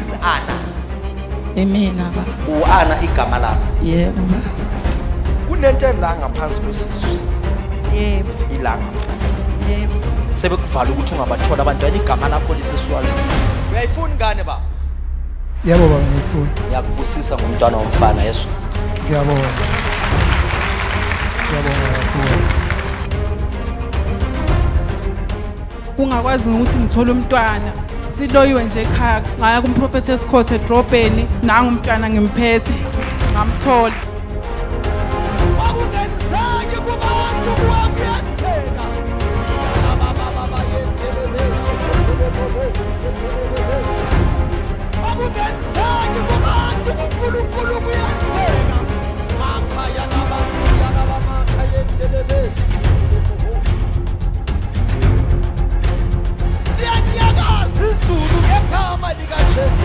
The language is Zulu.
is Anna? Imina ba. U-Anna igama lakho. Yebo ba. Kunento la ngaphansi kwesisu. Yebo. Ilanga ngaphansi. Yebo. Sebekuvala ukuthi ungabathola abantu igama lakho liseswazi. Uyayifuna ngane ba? Yebo baba ngiyifuna. Ngiyakubusisa ngomntwana womfana Yesu. Ngiyabonga. Ngiyabonga kakhulu. Ungakwazi ukuthi ngithole umntwana siloyiwe nje ekhaya ngaya kumprophetess court edrobheni nanga umntwana ngimphethe ngamthola Awungenzange kubantu kwakuyenzeka Awungenzange kubantu kuNkulunkulu kuyenzeka makhaya nabasiya nabamakhaya endelebesi Liyanyakaza izulu ngegama likaJesu